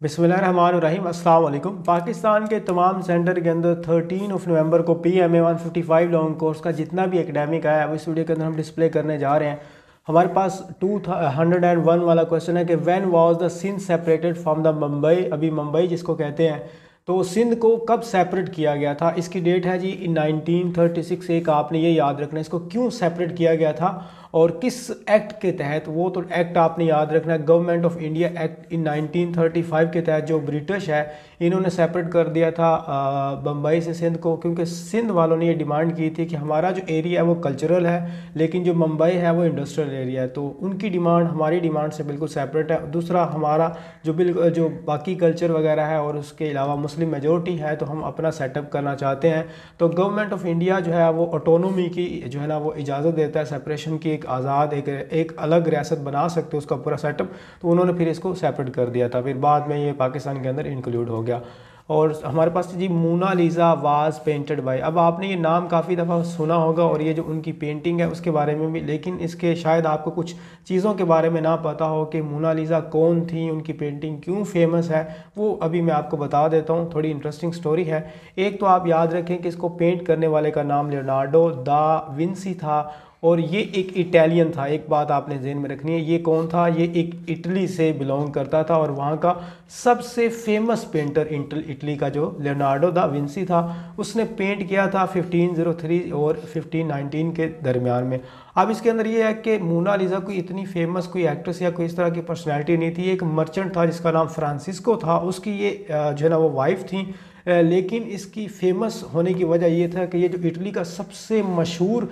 बिस्मिल्लाहिर्रहमानिर्रहीम अस्सलाम वालेकुम। पाकिस्तान के तमाम सेंटर के अंदर 13 नवंबर को PMA 155 लॉन्ग कोर्स का जितना भी एकेडमिक आया है इस वीडियो के अंदर हम डिस्प्ले करने जा रहे हैं। हमारे पास 201 वाला क्वेश्चन है कि when was the Sindh separated from the Mumbai. अभी मुंबई जिसको कहते हैं, तो सिंध को कब सेपरेट किया गया था। इसकी डेट है जी 1936। एक आपने ये याद रखना है, इसको क्यों सेपरेट किया गया था और किस एक्ट के तहत। वो तो एक्ट आपने याद रखना है, government of India act in 1935 के तहत जो ब्रिटिश है इन्होंने सेपरेट कर दिया था बम्बई से सिंध को, क्योंकि सिंध वालों ने ये डिमांड की थी कि हमारा जो एरिया है वो कल्चरल है लेकिन जो मुंबई है वो इंडस्ट्रियल एरिया है। तो उनकी डिमांड हमारी डिमांड से बिल्कुल सेपरेट है। दूसरा, हमारा जो बाकी कल्चर वगैरह है और उसके अलावा मुस्लिम मेजोरिटी है, तो हम अपना सेटअप करना चाहते हैं। तो गवर्नमेंट ऑफ इंडिया जो है वो ऑटोनोमी की जो है ना वो इजाज़त देता है, सेपरेशन की, एक आज़ाद एक अलग रियासत बना सकते हो उसका पूरा सेटअप। तो उन्होंने फिर इसको सेपरेट कर दिया था, फिर बाद में ये पाकिस्तान के अंदर इंक्लूड हो गया। और हमारे पास जी मोनालिसा वाज पेंटेड बाय। अब आपने ये नाम काफ़ी दफ़ा सुना होगा और ये जो उनकी पेंटिंग है उसके बारे में भी, लेकिन इसके शायद आपको कुछ चीज़ों के बारे में ना पता हो कि मोनालिसा कौन थी, उनकी पेंटिंग क्यों फेमस है, वो अभी मैं आपको बता देता हूँ। थोड़ी इंटरेस्टिंग स्टोरी है। एक तो आप याद रखें कि इसको पेंट करने वाले का नाम लियोनार्डो दा विंसी था और ये एक इटालियन था। एक बात आपने ज़हन में रखनी है, ये कौन था, ये एक इटली से बिलोंग करता था और वहाँ का सबसे फेमस पेंटर इटली का जो लियोनार्डो दा विंसी था उसने पेंट किया था 1503 और 1519 के दरमियान में। अब इसके अंदर ये है कि मोनालिसा कोई इतनी फेमस कोई एक्ट्रेस या कोई इस तरह की पर्सनैलिटी नहीं थी। एक मर्चेंट था जिसका नाम फ्रांसिस्को था, उसकी ये जो है ना वो वाइफ थी। लेकिन इसकी फेमस होने की वजह ये था कि ये जो इटली का सबसे मशहूर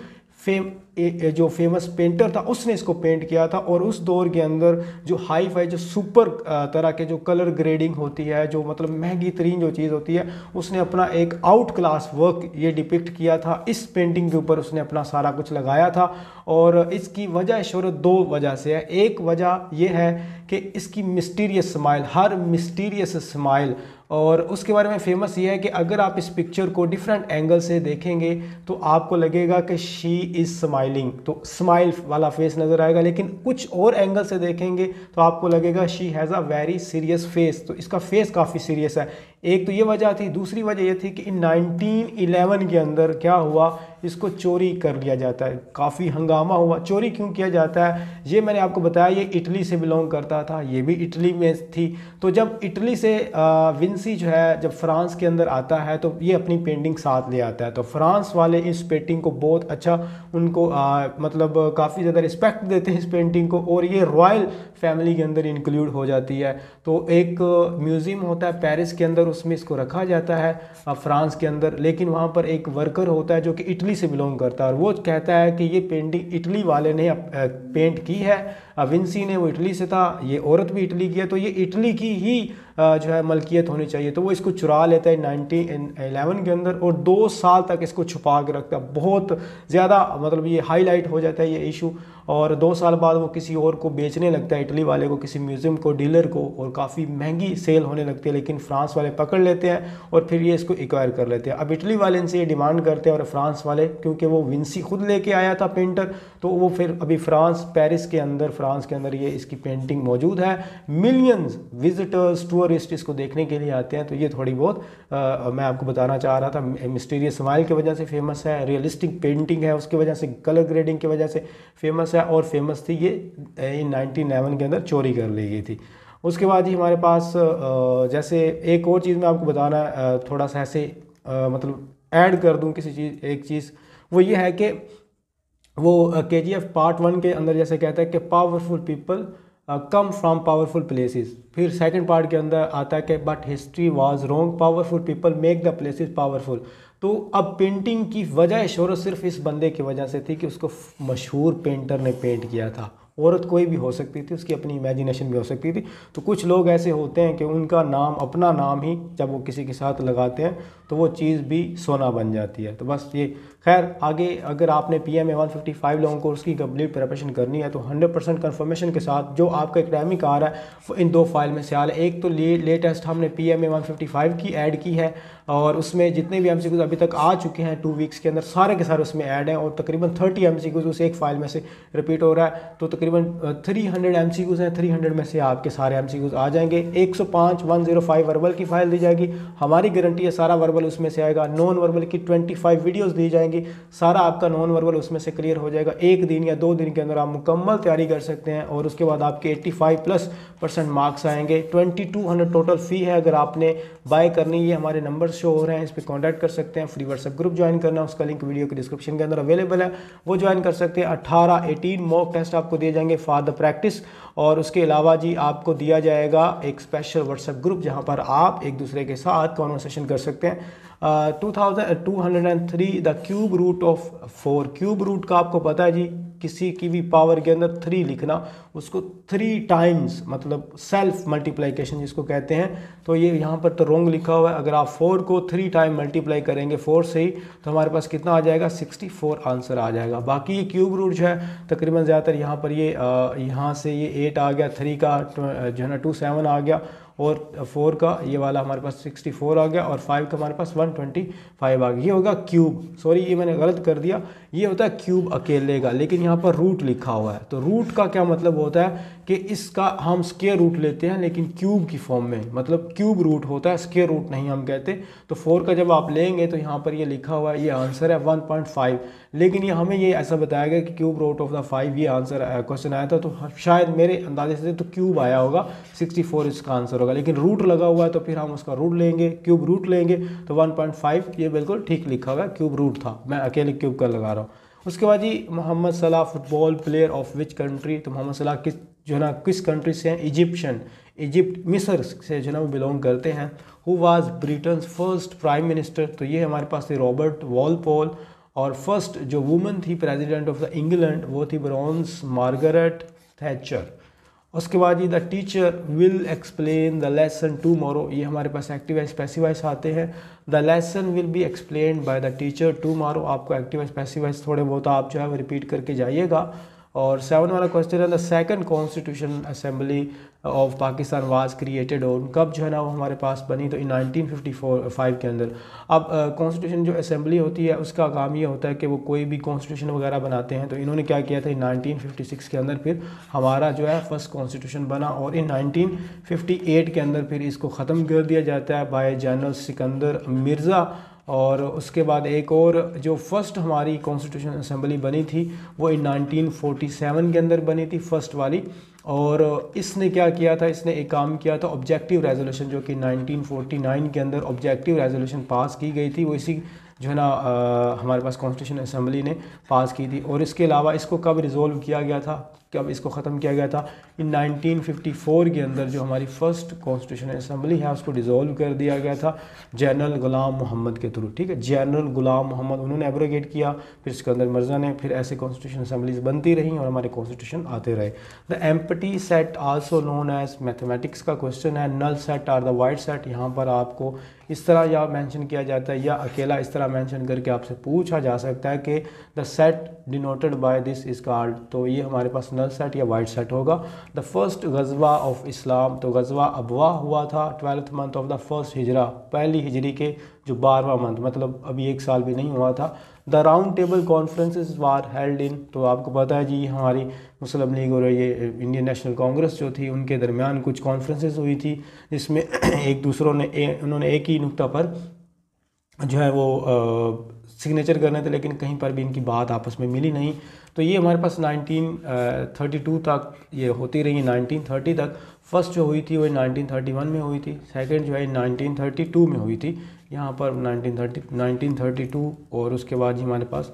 जो फेमस पेंटर था उसने इसको पेंट किया था। और उस दौर के अंदर जो हाई फाई जो सुपर तरह के जो कलर ग्रेडिंग होती है, जो मतलब महंगी तरीन जो चीज़ होती है, उसने अपना एक आउट क्लास वर्क ये डिपिक्ट किया था। इस पेंटिंग के ऊपर उसने अपना सारा कुछ लगाया था और इसकी वजह शोहरत दो वजह से है। एक वजह यह है कि इसकी मिस्टीरियस स्माइल, हर मिस्टीरियस स्माइल, और उसके बारे में फेमस ये है कि अगर आप इस पिक्चर को डिफरेंट एंगल से देखेंगे तो आपको लगेगा कि शी इज़ स्माइलिंग, तो स्माइल वाला फेस नज़र आएगा। लेकिन कुछ और एंगल से देखेंगे तो आपको लगेगा she has a very serious face, तो इसका फेस काफ़ी सीरियस है। एक तो ये वजह थी। दूसरी वजह ये थी कि 1911 के अंदर क्या हुआ, इसको चोरी कर लिया जाता है। काफ़ी हंगामा हुआ। चोरी क्यों किया जाता है ये मैंने आपको बताया, ये इटली से बिलोंग करता था, ये भी इटली में थी। तो जब इटली से विंसी जो है जब फ्रांस के अंदर आता है तो ये अपनी पेंटिंग साथ ले आता है। तो फ्रांस वाले इस पेंटिंग को बहुत अच्छा उनको मतलब काफ़ी ज़्यादा रिस्पेक्ट देते हैं इस पेंटिंग को, और ये रॉयल फैमिली के अंदर इंक्लूड हो जाती है। तो एक म्यूज़ियम होता है पेरिस के अंदर, उसमें इसको रखा जाता है फ्रांस के अंदर। लेकिन वहाँ पर एक वर्कर होता है जो कि इटली से बिलोंग करता है और वो कहता है कि ये पेंटिंग इटली वाले ने पेंट की है, विंसी ने, वो इटली से था, ये औरत भी इटली की है, तो ये इटली की ही जो है मलकियत होनी चाहिए। तो वो इसको चुरा लेता है 1911 के अंदर और 2 साल तक इसको छुपा के रखता है। बहुत ज़्यादा मतलब ये हाईलाइट हो जाता है ये इशू, और 2 साल बाद वो किसी और को बेचने लगता है, इटली वाले को, किसी म्यूज़ियम को, डीलर को, और काफ़ी महंगी सेल होने लगती है। लेकिन फ्रांस वाले पकड़ लेते हैं और फिर ये इसको एक्वायर कर लेते हैं। अब इटली वाले इनसे ये डिमांड करते हैं और फ्रांस वाले, क्योंकि वो विंसी खुद लेके आया था पेंटर, तो वो फिर अभी फ्रांस के अंदर ये इसकी पेंटिंग मौजूद है। मिलियंस विजिटर्स टूरिस्ट इसको देखने के लिए आते हैं। तो ये थोड़ी बहुत मैं आपको बताना चाह रहा था। मिस्टीरियस स्माइल की वजह से फेमस है, रियलिस्टिक पेंटिंग है उसकी वजह से, कलर ग्रेडिंग की वजह से फेमस है, और फेमस थी ये इन 1911 के अंदर चोरी कर ली गई थी। उसके बाद ही हमारे पास जैसे एक और चीज़ मैं आपको बताना थोड़ा सा ऐसे मतलब ऐड कर दूं किसी चीज़, एक चीज़ वो ये है कि वो KGF पार्ट 1 के अंदर जैसे कहता है कि powerful people come from powerful places. फिर सेकंड पार्ट के अंदर आता है कि but history was wrong, powerful people make the places powerful. तो अब पेंटिंग की वजह शोहरत सिर्फ इस बंदे की वजह से थी कि उसको मशहूर पेंटर ने पेंट किया था। औरत कोई भी हो सकती थी, उसकी अपनी इमेजिनेशन भी हो सकती थी। तो कुछ लोग ऐसे होते हैं कि उनका नाम, अपना नाम ही जब वो किसी के साथ लगाते हैं तो वो चीज़ भी सोना बन जाती है। तो बस ये खैर आगे अगर आपने PMA 155 लॉन्ग कोर्स की कंप्लीट प्रिपरेशन करनी है तो 100% कंफर्मेशन के साथ जो आपका एकेडमिक आ रहा है वो इन 2 फाइल में से आ रहा है। एक तो लेटेस्ट हमने PMA 155 की ऐड की है और उसमें जितने भी MCQs अभी तक आ चुके हैं 2 वीक्स के अंदर सारे के सारे उसमें ऐड हैं और तकरीबन 30 MCQs उस एक फ़ाइल में से रिपीट हो रहा है। तो तकरीबन 300 MCQs हैं, 300 में से आपके सारे MCQs आ जाएंगे। 105 वर्बल की फ़ाइल दी जाएगी, हमारी गारंटी है सारा वर्बल उसमें से आएगा। नॉन वर्बल की 25 वीडियोज़ दी जाएंगी, सारा आपका नॉन वर्बल उसमें से क्लियर हो जाएगा। 1 दिन या 2 दिन के अंदर आप मुकम्मल तैयारी कर सकते हैं और उसके बाद आपके 85+ मार्क्स आएंगे। 2200 टोटल फ़ी है। अगर आपने बाय करनी है, हमारे नंबर शो हो रहे हैं, इस पर कॉन्टैक्ट कर सकते हैं। फ्री व्हाट्सएप ग्रुप ज्वाइन करना है, उसका लिंक वीडियो के डिस्क्रिप्शन के अंदर अवेलेबल है, वो ज्वाइन कर सकते हैं। 18 मॉक टेस्ट आपको दिए जाएंगे फॉर द प्रैक्टिस और उसके अलावा जी आपको दिया जाएगा एक स्पेशल व्हाट्सएप ग्रुप जहां पर आप एक दूसरे के साथ कॉन्वर्सेशन कर सकते हैं। 2203 the cube root of 4। Cube root का आपको पता है जी, किसी की भी पावर के अंदर 3 लिखना, उसको 3 टाइम्स मतलब सेल्फ मल्टीप्लिकेशन जिसको कहते हैं। तो ये यहाँ पर तो रॉन्ग लिखा हुआ है। अगर आप 4 को 3 टाइम मल्टीप्लाई करेंगे 4 से ही तो हमारे पास कितना आ जाएगा, 64 आंसर आ जाएगा। बाकी ये क्यूब रूट जो है तकरीबन ज़्यादातर यहाँ पर ये यहाँ से ये 8 आ गया, 3 का जो है ना 27 आ गया और 4 का ये वाला हमारे पास 64 आ गया और 5 का हमारे पास 125 आ गया। ये होगा क्यूब, सॉरी ये मैंने गलत कर दिया, ये होता है क्यूब अकेले का, लेकिन यहाँ पर रूट लिखा हुआ है। तो रूट का क्या मतलब होता है कि इसका हम स्क्वायर रूट लेते हैं लेकिन क्यूब की फॉर्म में, मतलब क्यूब रूट होता है, स्क्वायर रूट नहीं हम कहते। तो 4 का जब आप लेंगे तो यहाँ पर ये लिखा हुआ है, ये आंसर है 1.5, लेकिन ये हमें ये ऐसा बताया गया कि क्यूब रूट ऑफ द 5 ये आंसर क्वेश्चन आया था। तो शायद मेरे अंदाजे से तो क्यूब आया होगा, 64 इसका आंसर होगा, लेकिन रूट लगा हुआ है तो फिर हम उसका रूट लेंगे, क्यूब रूट लेंगे तो 1.5 ये बिल्कुल ठीक लिखा हुआ है, क्यूब रूट था, मैं अकेले क्यूब का लगा रहा हूँ। उसके बाद जी मोहम्मद सलाह football player of which country. तो मोहम्मद सलाह किस जो है ना किस कंट्री से हैं, इजिप्शियन, इजिप्ट मिस्र से जो है ना वो बिलोंग करते हैं। Who was Britain's first prime minister. तो ये हमारे पास थे रॉबर्ट वॉलपोल और फर्स्ट जो वुमन थी प्रेसिडेंट ऑफ द इंग्लैंड वो थी ब्रॉन्स मार्गरेट थैचर। उसके बाद ये the teacher will explain the lesson tomorrow, ये हमारे पास एक्टिव वाइज पैसिव वाइज आते हैं। The lesson will be explain by the teacher tomorrow, आपको एक्टिव वाइज पैसिव वाइज थोड़े बहुत आप जो है वो रिपीट करके जाइएगा। और 7 वाला क्वेश्चन है the second constitution assembly of Pakistan was created on, कब जो है ना वो हमारे पास बनी, तो इन 1955 के अंदर। अब कॉन्स्टिट्यूशन जो असेंबली होती है उसका काम ये होता है कि वो कोई भी कॉन्स्टिट्यूशन वगैरह बनाते हैं। तो इन्होंने क्या किया था, इन 1956 के अंदर फिर हमारा जो है फर्स्ट कॉन्स्टिट्यूशन बना और इन 1958 के अंदर फिर इसको ख़त्म कर दिया जाता है बाय जनरल सिकंदर मिर्ज़ा। और उसके बाद एक और जो फर्स्ट हमारी कॉन्स्टिट्यूशन असेंबली बनी थी वो इन 1947 के अंदर बनी थी, फर्स्ट वाली। और इसने क्या किया था, इसने एक काम किया था ऑब्जेक्टिव रेजोल्यूशन, जो कि 1949 के अंदर ऑब्जेक्टिव रेजोल्यूशन पास की गई थी, वो इसी जो है ना हमारे पास कॉन्स्टिट्यूशन असेंबली ने पास की थी। और इसके अलावा इसको कब रिजोल्व किया गया था, कब इसको ख़त्म किया गया था, इन 1954 के अंदर जो हमारी फ़र्स्ट कॉन्स्टिट्यूशन असेंबली है उसको डिज़ोल्व कर दिया गया था जनरल गुलाम मोहम्मद के थ्रू। ठीक है, जनरल गुलाम मोहम्मद उन्होंने एब्रोगेट किया, फिर सिकंदर मिर्ज़ा ने, फिर ऐसे कॉन्स्टिट्यूशन असेंबलीज बनती रहीं और हमारे कॉन्स्टिट्यूशन आते रहे। The empty set also known as, mathematics का क्वेश्चन है, null set are the void set. यहाँ पर आपको इस तरह या मेंशन किया जाता है या अकेला इस तरह मेंशन करके आपसे पूछा जा सकता है कि the set denoted by this is called, तो ये हमारे पास नल सेट या वाइड सेट होगा। द फर्स्ट गज़वा ऑफ इस्लाम, तो गज़वा अबवा हुआ था 12th month of the first हिजरा, पहली हिजरी के जो 12वां मंथ, मतलब अभी 1 साल भी नहीं हुआ था। The round table conferences war held in, तो आपको पता है जी हमारी मुस्लिम लीग और ये इंडियन नेशनल कांग्रेस जो थी उनके दरमियान कुछ कॉन्फ्रेंसेस हुई थी जिसमें एक दूसरों ने उन्होंने एक ही नुक्ता पर जो है वो सिग्नेचर करने थे, लेकिन कहीं पर भी इनकी बात आपस में मिली नहीं। तो ये हमारे पास 1932 तक ये होती रही, 1930 तक। फर्स्ट जो हुई थी वो 1931 में हुई थी, सेकंड जो है 1932 में हुई थी, यहाँ पर 1932 और उसके बाद हमारे पास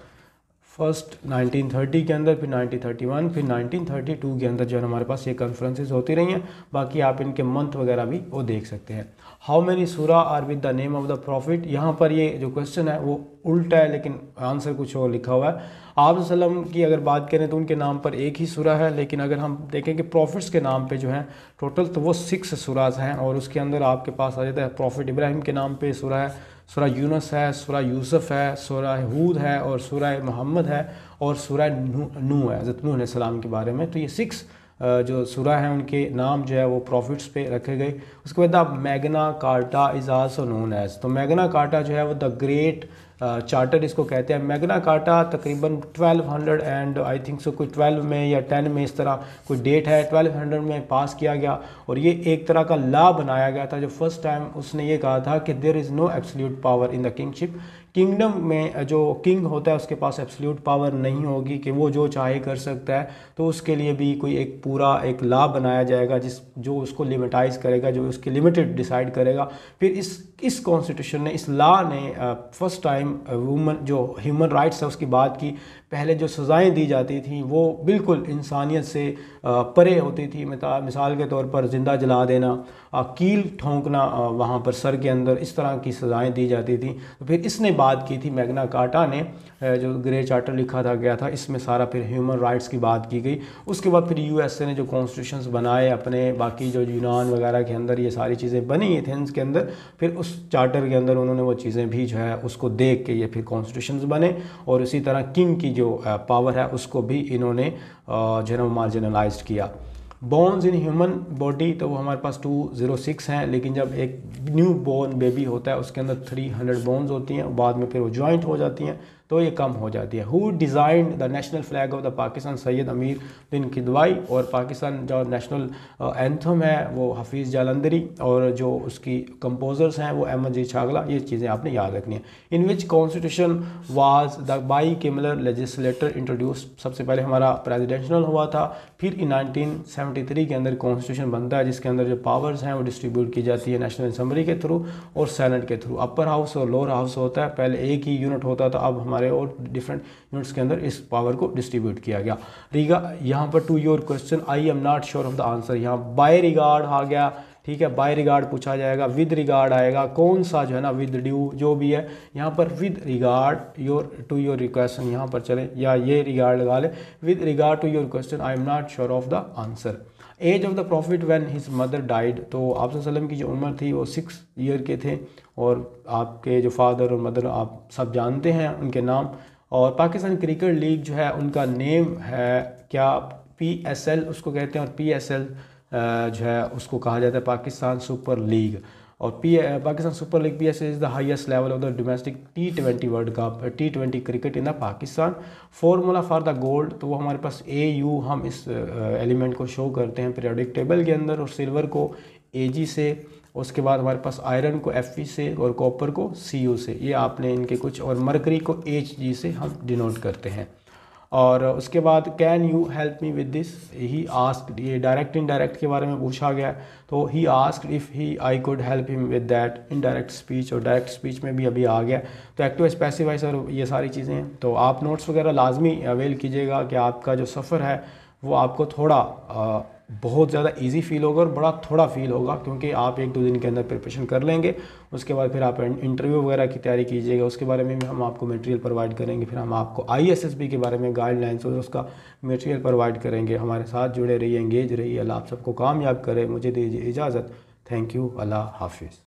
फर्स्ट 1930 के अंदर, फिर 1931, फिर 1932 के अंदर जो है हमारे पास ये कॉन्फ्रेंसेस होती रही हैं। बाकी आप इनके मंथ वगैरह भी वो देख सकते हैं। How many surah are with the name of the prophet, यहाँ पर ये जो क्वेश्चन है वो उल्टा है लेकिन आंसर कुछ और लिखा हुआ है। आप सल्लम की अगर बात करें तो उनके नाम पर एक ही सूरा है, लेकिन अगर हम देखें कि प्रॉफिट्स के नाम पे जो है टोटल तो वो 6 सूराज हैं और उसके अंदर आपके पास आ जाता है प्रॉफिट इब्राहिम के नाम पे सूरा है, सूरा यूनुस है, सूरा यूसुफ है, सूरा हूद है और सूरा मोहम्मद है और सूरा नूह है, हज़रत नूह अलैहिस्सलाम के बारे में। तो ये 6 जो सूरा हैं उनके नाम जो है वो प्रॉफिट्स पे रखे गए। उसके बाद Magna Carta is also known as, तो मैग्ना कार्टा जो है वो द ग्रेट चार्टर इसको कहते हैं। मैग्ना कार्टा तकरीबन 1200 एंड आई थिंक सो कोई 12 में या 10 में इस तरह कोई डेट है, 1200 में पास किया गया और ये एक तरह का लॉ बनाया गया था जो फर्स्ट टाइम उसने ये कहा था कि there is no absolute power in the kingship. Kingdom में जो किंग होता है उसके पास एब्सोल्यूट पावर नहीं होगी कि वो जो चाहे कर सकता है, तो उसके लिए भी कोई एक पूरा एक लॉ बनाया जाएगा जो उसको लिमिटाइज करेगा, जो उसके लिमिटेड डिसाइड करेगा। फिर इस कॉन्स्टिट्यूशन ने, इस लॉ ने फर्स्ट टाइम वुमन जो ह्यूमन राइट्स है उसकी बात की। पहले जो सज़ाएं दी जाती थी वो बिल्कुल इंसानियत से परे होती थी। मिसाल के तौर पर ज़िंदा जला देना, कील ठोंकना वहाँ पर सर के अंदर, इस तरह की सज़ाएं दी जाती थी। तो फिर इसने बात की थी मैग्ना कार्टा ने, जो ग्रे चार्टर लिखा था गया था, इसमें सारा फिर ह्यूमन राइट्स की बात की गई। उसके बाद फिर यूएसए ने जो कॉन्स्टिट्यूशंस बनाए अपने, बाकी जो यूनान वगैरह के अंदर ये सारी चीज़ें बनी एथेंस के अंदर, फिर उस चार्टर के अंदर उन्होंने वो चीज़ें भी जो है उसको देख के ये फिर कॉन्स्टिट्यूशंस बने। और इसी तरह किंग की जो पावर है उसको भी इन्होंने जो है मार्जिनलाइज्ड किया। बोन्स इन ह्यूमन बॉडी तो वो हमारे पास 206 हैं, लेकिन जब एक न्यू बॉर्न बेबी होता है उसके अंदर 300 बोन्स होती हैं, बाद में फिर वो जॉइंट हो जाती हैं तो ये कम हो जाती है। Who design the national flag of the Pakistan, Syed अमीर बिन किदवाई। और पाकिस्तान जो नेशनल एंथम है वो हफीज़ जालंधरी, और जो उसकी कंपोजर्स हैं वो अहमद जी छागला। ये चीज़ें आपने याद रखनी है। In which constitution was the bicameral legislature introduce, सबसे पहले हमारा प्रेसिडेंशियल हुआ था, फिर 1973 के अंदर कॉन्स्टिट्यूशन बनता है जिसके अंदर जो पावर्स हैं वो डिस्ट्रीब्यूट की जाती है नेशनल असम्बली के थ्रू और सेनेट के थ्रू। अपर हाउस और लोअर हाउस होता है, पहले एक ही यूनिट होता था, अब हमारे और डिफरेंट यूनिट्स के अंदर इस पावर को डिस्ट्रीब्यूट किया गया। यहाँ पर to your question I am not sure of the answer, यहाँ बाय रिगार्ड आ गया, ठीक है, बाय रिगार्ड पूछा जाएगा, विद रिगार्ड आएगा, कौन सा जो है ना विद ड्यू जो भी है, यहाँ पर with regard your to your request यहाँ पर चले, या ये रिगार्ड लगा ले, with regard to your question I am not sure of the answer. Age of the prophet when his mother died, तो आप वसल्लम की जो उम्र थी वो 6 ईयर के थे, और आपके जो फादर और मदर आप सब जानते हैं उनके नाम। और पाकिस्तान क्रिकेट लीग जो है उनका नेम है क्या, PSL उसको कहते हैं, और PSL जो है उसको कहा जाता है पाकिस्तान सुपर लीग। और Pakistan super league PSL is the highest level of the domestic T20 world cup, T20 cricket in the Pakistan. Formula for the gold, तो वो हमारे पास AU, हम इस एलिमेंट को शो करते हैं पीरियोडिक टेबल के अंदर, और सिल्वर को AG से, उसके बाद हमारे पास आयरन को FE से, और कॉपर को CU से, ये आपने इनके कुछ, और मरकरी को HG से हम डिनोट करते हैं। और उसके बाद can you help me with this, he asked, ये डायरेक्ट इनडायरेक्ट के बारे में पूछा गया, तो he asked if he I could help him with that. Indirect speech और डायरेक्ट स्पीच में भी अभी आ गया, तो एक्टिव स्पेसिफाई सर ये सारी चीज़ें हैं। तो आप नोट्स वगैरह लाजमी अवेल कीजिएगा कि आपका जो सफ़र है वो आपको थोड़ा बहुत ज़्यादा इजी फील होगा और बड़ा थोड़ा फील होगा, क्योंकि आप 1-2 दिन के अंदर प्रिपरेशन कर लेंगे। उसके बाद फिर आप इंटरव्यू वगैरह की तैयारी कीजिएगा, उसके बारे में भी हम आपको मटेरियल प्रोवाइड करेंगे। फिर हम आपको ISSB के बारे में गाइडलाइंस और उसका मटेरियल प्रोवाइड करेंगे। हमारे साथ जुड़े रहिए, एंगेज रहिए। अल्लाह आप सबको कामयाब करे। मुझे दीजिए इजाज़त। Thank you. अल्लाह हाफिज़।